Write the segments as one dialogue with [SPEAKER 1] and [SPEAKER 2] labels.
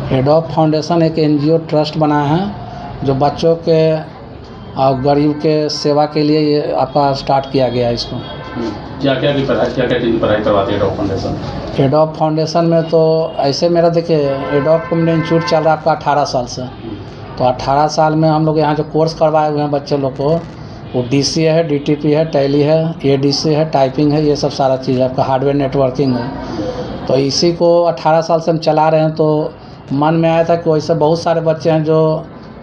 [SPEAKER 1] Adobe foundation एक NGO trust बनाया है जो बच्चों के और गरीब के सेवा के लिए ये आपका स्टार्ट किया गया है इसको।
[SPEAKER 2] क्या क्या चीज़ की पढ़ाई करवाती है एडोब फाउंडेशन?
[SPEAKER 1] एडोब फाउंडेशन में तो ऐसे मेरा देखिए एडोब कम्युनिटी इंस्टीट्यूट चल रहा है आपका 18 साल से। तो 18 साल में हम लोग यहाँ जो कोर्स करवाए हुए हैं बच्चे लोग को, वो DCA है, DTP है, टैली है, ADC है, टाइपिंग है, ये सब सारा चीज़ है, आपका हार्डवेयर नेटवर्किंग है। तो इसी को 18 साल से हम चला रहे हैं। तो मन में आया था कि वैसे बहुत सारे बच्चे हैं जो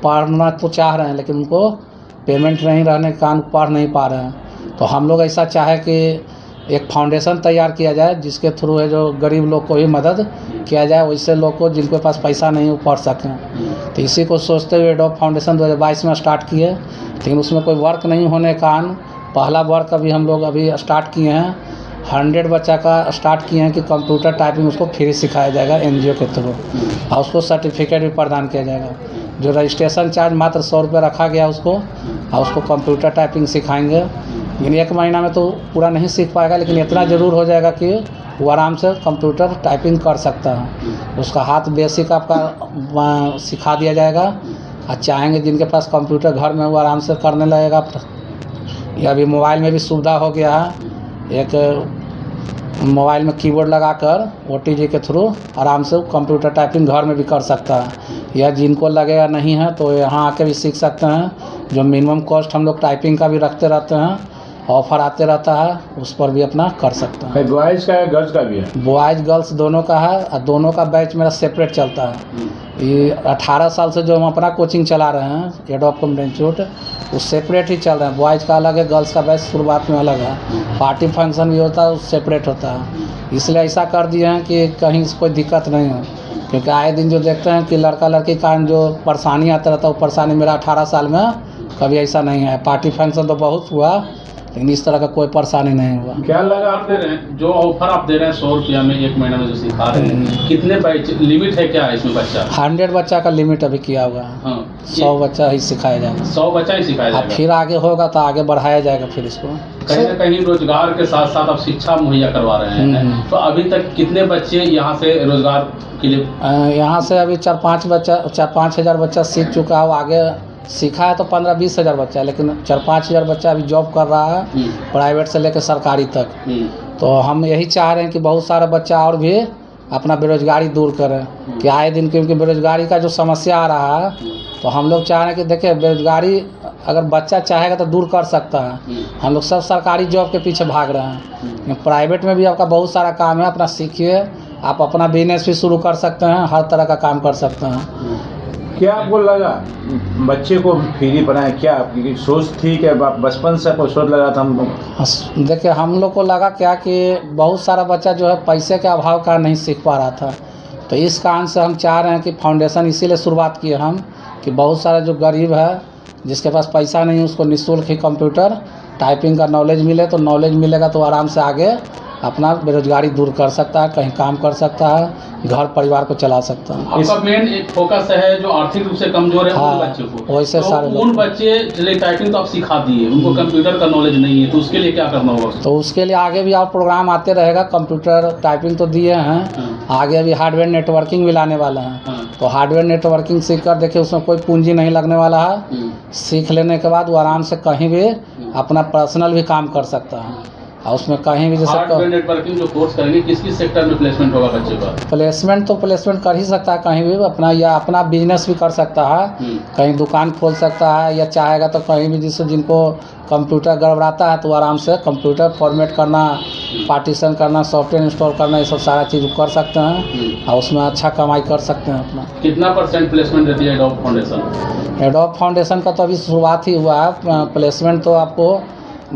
[SPEAKER 1] पढ़ना तो चाह रहे हैं लेकिन उनको पेमेंट नहीं रहने के कारण पढ़ नहीं पा रहे हैं। तो हम लोग ऐसा चाहे कि एक फाउंडेशन तैयार किया जाए जिसके थ्रू है जो गरीब लोग को भी मदद किया जाए, वैसे लोग को जिनके पास पैसा नहीं वो पढ़ सकें। तो इसी को सोचते हुए एडोब फाउंडेशन 2022 में स्टार्ट किए, लेकिन उसमें कोई वर्क नहीं होने के कारण पहला वर्क अभी हम लोग अभी स्टार्ट किए हैं। 100 बच्चा का स्टार्ट किए हैं कि कंप्यूटर टाइपिंग उसको फ्री सिखाया जाएगा एनजीओ के थ्रू, और उसको सर्टिफिकेट भी प्रदान किया जाएगा। जो रजिस्ट्रेशन चार्ज मात्र 100 रुपये रखा गया उसको, और उसको कंप्यूटर टाइपिंग सिखाएंगे। लेकिन 1 महीना में तो पूरा नहीं सीख पाएगा, लेकिन इतना ज़रूर हो जाएगा कि वो आराम से कंप्यूटर टाइपिंग कर सकता है। उसका हाथ बेसिक आपका सिखा दिया जाएगा, और चाहेंगे जिनके पास कंप्यूटर घर में वो आराम से करने लगेगा। या अभी मोबाइल में भी सुविधा हो गया है, एक मोबाइल में कीबोर्ड लगाकर OTG के थ्रू आराम से कंप्यूटर टाइपिंग घर में भी कर सकता है। या जिनको लगेगा नहीं है तो यहाँ आके भी सीख सकते हैं। जो मिनिमम कॉस्ट हम लोग टाइपिंग का भी रखते रहते हैं, ऑफ़र आते रहता है, उस पर भी अपना कर सकते हैं।
[SPEAKER 3] बॉयज़ का है गर्ल्स का भी है?
[SPEAKER 1] बॉयज़ गर्ल्स दोनों का है, और दोनों का बैच मेरा सेपरेट चलता है। ये 18 साल से जो हम अपना कोचिंग चला रहे हैं एडोब कम्युनिटी इंस्टीट्यूट, वो सेपरेट ही चल रहा है। बॉयज़ का अलग है, गर्ल्स का बैच शुरुआत में अलग है। पार्टी फंक्शन भी होता है वो सेपरेट होता है। इसलिए ऐसा कर दिए हैं कि कहीं से कोई दिक्कत नहीं हो, क्योंकि आए दिन जो देखते हैं कि लड़का लड़की का जो परेशानी आता रहता है, वो परेशानी मेरा 18 साल में कभी ऐसा नहीं है। पार्टी फंक्शन तो बहुत हुआ, लेकिन इस तरह का कोई परेशानी नहीं हुआ।
[SPEAKER 3] क्या लगा
[SPEAKER 2] आप दे रहे हैं जो ऑफर आप दे रहे हैं 100 रुपया में 1 महीने में जो सिखा रहे हैं, कितने बैच लिमिट है क्या है इसमें बच्चा?
[SPEAKER 1] 100 बच्चा का लिमिट अभी किया हुआ है।
[SPEAKER 2] हाँ,
[SPEAKER 1] 100 बच्चा ही सिखाया जाएगा।
[SPEAKER 2] 100 बच्चा ही सिखाया
[SPEAKER 1] अब
[SPEAKER 2] जाएगा।
[SPEAKER 1] फिर आगे होगा तो आगे बढ़ाया जाएगा फिर इसको।
[SPEAKER 2] कहीं ना कहीं रोजगार के साथ साथ आप शिक्षा मुहैया करवा रहे हैं। तो अभी तक कितने बच्चे यहाँ से रोजगार के लिए?
[SPEAKER 1] यहाँ से अभी 4-5 हज़ार बच्चा सीख चुका है। आगे सीखा है तो 15-20 हज़ार बच्चा, लेकिन 4-5 हज़ार बच्चा अभी जॉब कर रहा है, प्राइवेट से लेकर सरकारी तक। तो हम यही चाह रहे हैं कि बहुत सारा बच्चा और भी अपना बेरोजगारी दूर करें, कि आए दिन क्योंकि बेरोजगारी का जो समस्या आ रहा है, तो हम लोग चाह रहे हैं कि देखिए बेरोजगारी अगर बच्चा चाहेगा तो दूर कर सकता है। हम लोग सब सरकारी जॉब के पीछे भाग रहे हैं, प्राइवेट में भी आपका बहुत सारा काम है, अपना सीखिए। आप अपना बिजनेस भी शुरू कर सकते हैं, हर तरह का काम कर सकते हैं।
[SPEAKER 3] क्या आपको लगा बच्चे को फ्री बनाए? क्या आपकी सोच थी कि बचपन से आपको सोच लगा था? हम
[SPEAKER 1] देखिए हम लोग को लगा क्या कि बहुत सारा बच्चा जो है पैसे के अभाव का नहीं सीख पा रहा था। तो इस कारण से हम चाह रहे हैं कि फाउंडेशन इसीलिए शुरुआत किए हम, कि बहुत सारा जो गरीब है जिसके पास पैसा नहीं, उसको निःशुल्क ही कंप्यूटर टाइपिंग का नॉलेज मिले। तो नॉलेज मिलेगा तो आराम से आगे अपना बेरोजगारी दूर कर सकता है, कहीं काम कर सकता है, घर परिवार को चला सकता है।
[SPEAKER 2] आपका मेन एक फोकस है जो आर्थिक रूप से कमजोर है उन बच्चों को।
[SPEAKER 1] वैसे
[SPEAKER 2] तो
[SPEAKER 1] सारे
[SPEAKER 2] उन बच्चे चलिए टाइपिंग तो आप सिखा दिए, उनको कंप्यूटर का नॉलेज नहीं है, तो उसके लिए क्या करना होगा?
[SPEAKER 1] तो उसके लिए आगे भी और प्रोग्राम आते रहेगा। कंप्यूटर टाइपिंग तो दिए हैं, आगे अभी हार्डवेयर नेटवर्किंग भी लाने वाला है। तो हार्डवेयर नेटवर्किंग सीख कर देखिए, उसमें कोई पूंजी नहीं लगने वाला है। सीख लेने के बाद वो आराम से कहीं भी अपना पर्सनल भी काम कर सकता है, और उसमें कहीं भी जैसे
[SPEAKER 2] हार्डवेयर नेटवर्किंग जो कोर्स करेंगे किस सेक्टर में प्लेसमेंट होगा बच्चे का?
[SPEAKER 1] प्लेसमेंट कर ही सकता है कहीं भी अपना, या अपना बिजनेस भी कर सकता है, कहीं दुकान खोल सकता है, या चाहेगा तो कहीं भी जिससे जिनको कंप्यूटर गड़बड़ाता है तो आराम से कंप्यूटर फॉर्मेट करना, पार्टीशन करना, सॉफ्टवेयर इंस्टॉल करना, ये सब सारा चीज़ कर सकते हैं, और उसमें अच्छा कमाई कर सकते हैं अपना।
[SPEAKER 2] कितना % प्लेसमेंट देती है एडोब फाउंडेशन?
[SPEAKER 1] एडोब फाउंडेशन का तो अभी शुरुआत ही हुआ है। प्लेसमेंट तो आपको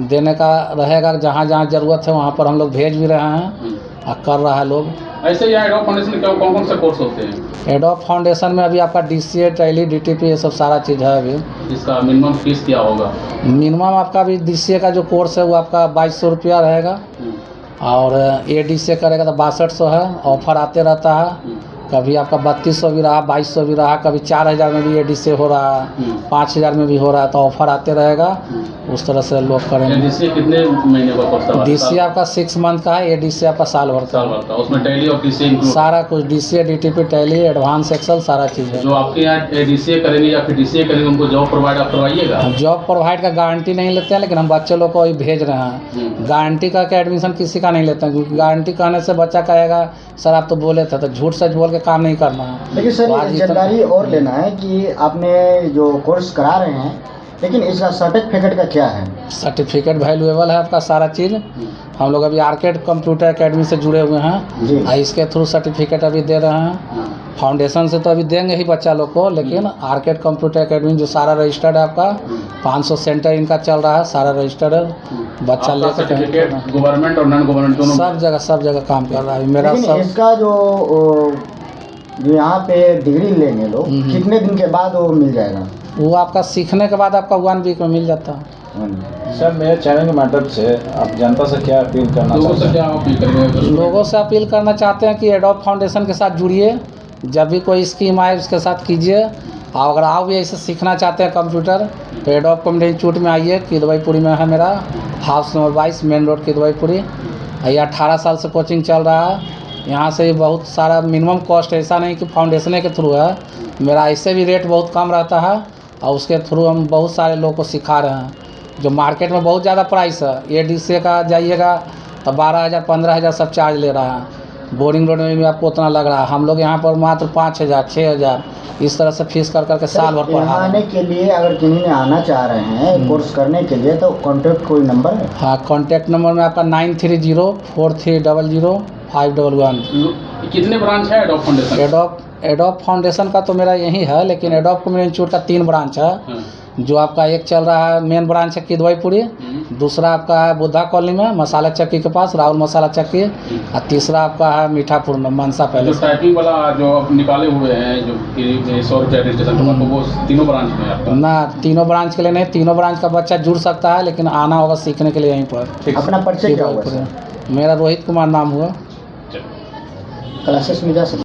[SPEAKER 1] देने का रहेगा, जहाँ जहाँ ज़रूरत है वहाँ पर हम लोग भेज भी रहे हैं और कर रहा है लोग।
[SPEAKER 2] ऐसे ही एडोब फाउंडेशन में कौन कौन से कोर्स होते हैं?
[SPEAKER 1] एडोब फाउंडेशन में अभी आपका DCA, टैली, DTP ये सब सारा चीज़ है। अभी
[SPEAKER 2] इसका मिनिमम फीस क्या होगा?
[SPEAKER 1] मिनिमम आपका अभी DCA का जो कोर्स है वो आपका 2200 रुपया रहेगा, और ADCA करेगा तो 6200 है। ऑफर आते रहता है, कभी आपका 3200 भी रहा, 2200 भी रहा, कभी 4000 में भी एडीसी हो रहा है, 5000 में भी हो रहा है, तो ऑफर आते रहेगा, उस तरह से लोग करेंगे।
[SPEAKER 2] एडीसी कितने महीने का कोर्स करवा?
[SPEAKER 1] डीसी आपका 6 मंथ का है, एडीसी आपका साल भर
[SPEAKER 2] साल भर का, उसमें टैली और डीसी इंक्लूड
[SPEAKER 1] सारा कुछ, DC, DTP, Tally, advance Excel, सारा चीज़ है।
[SPEAKER 2] जो आपके यहाँ एडीसी करेंगे या फिर डीसी करेंगे उनको जॉब प्रोवाइड आप करवाइएगा?
[SPEAKER 1] हम जॉब प्रोवाइड का गारंटी नहीं लेते हैं, लेकिन हम बच्चे लोग को ही भेज रहे हैं। गारंटी का एडमिशन किसी का नहीं लेते हैं, क्योंकि गारंटी कहने से बच्चा कहेगा सर आप तो बोले थे, तो झूठ सच बोल के काम नहीं करना है।
[SPEAKER 4] लेकिन सर ये जानकारी और लेना है कि आपने जो कोर्स करा रहे हैं, लेकिन इसका सर्टिफिकेट का क्या है?
[SPEAKER 1] सर्टिफिकेट वैल्यूएबल है आपका सारा चीज़। हम लोग अभी आर्केड कंप्यूटर एकेडमी से जुड़े हुए हैं, इसके थ्रू सर्टिफिकेट अभी दे रहे हैं। फाउंडेशन से तो अभी देंगे ही बच्चा लोग को, लेकिन आर्केड कंप्यूटर एकेडमी जो सारा रजिस्टर्ड है आपका, 500 सेंटर इनका चल रहा है, सारा रजिस्टर्ड है, बच्चा ले
[SPEAKER 2] सर्टिफिकेट गवर्नमेंट और नॉन गवर्नमेंट दोनों
[SPEAKER 1] सब जगह काम कर रहा है मेरा।
[SPEAKER 4] लेकिन
[SPEAKER 1] सब
[SPEAKER 4] इसका जो यहाँ पे डिग्री लेंगे लोग, कितने दिन के बाद वो मिल जाएगा?
[SPEAKER 1] वो आपका सीखने के बाद आपका 1 वीक में मिल जाता है।
[SPEAKER 3] सर मेरे चैनल के माध्यम से आप जनता से क्या अपील करना चाहते हैं?
[SPEAKER 2] क्या अपील करेंगे?
[SPEAKER 1] लोगों से अपील करना चाहते हैं कि एडोब फाउंडेशन के साथ जुड़िए, जब भी कोई स्कीम आए उसके साथ कीजिए। और अगर आप भी ऐसे सीखना चाहते हैं कंप्यूटर, तो एडोब कम्युनिटी इंस्टीट्यूट में आइए, किदवईपुरी में है मेरा, house number 22 main road Kidwaipuri. ये 18 साल से कोचिंग चल रहा है। यहाँ से बहुत सारा मिनिमम कॉस्ट, ऐसा नहीं कि फाउंडेशन के थ्रू है, मेरा ऐसे भी रेट बहुत कम रहता है, और उसके थ्रू हम बहुत सारे लोग को सिखा रहे हैं। जो मार्केट में बहुत ज़्यादा प्राइस है, एडीसी का जाइएगा तो 12,000 15,000 सब चार्ज ले रहा है। बोरिंग रोड में भी आपको उतना लग रहा है, हम लोग यहाँ पर मात्र 5,000 6,000 इस तरह से फीस कर करके साल भर पढ़ा।
[SPEAKER 4] आने के लिए अगर किन्हीं ने आना चाह रहे हैं कोर्स करने के लिए, तो कॉन्टैक्ट कोई नंबर है?
[SPEAKER 1] हाँ, कॉन्टैक्ट नंबर में आपका 9304300511।
[SPEAKER 2] कितने ब्रांच है एडोब फाउंडेशन?
[SPEAKER 1] एडोब फाउंडेशन का तो मेरा यही है, लेकिन एडोब कम्युनिटी इंस्टीट्यूट का 3 ब्रांच है। जो आपका एक चल रहा है, मेन ब्रांच है किदवईपुरी, दूसरा आपका है बुद्धा कॉलोनी में मसाला चक्की के पास, राहुल मसाला चक्की, और तीसरा आपका है मीठापुर में मनसा पैलेस।
[SPEAKER 2] जो टाइपिंग वाला जो आप निकाले हुए हैं, जो 100 रुपया रजिस्ट्रेशन का, तो वो तीनों ब्रांच में आपका?
[SPEAKER 1] ना, तीनों ब्रांच के लिए नहीं, तीनों ब्रांच का बच्चा जुड़ सकता है, लेकिन आना होगा सीखने के लिए यहीं पर।
[SPEAKER 4] अपना परिचय क्या हुआ?
[SPEAKER 1] मेरा रोहित कुमार नाम हुआ।
[SPEAKER 4] क्लासेस में जा सकते?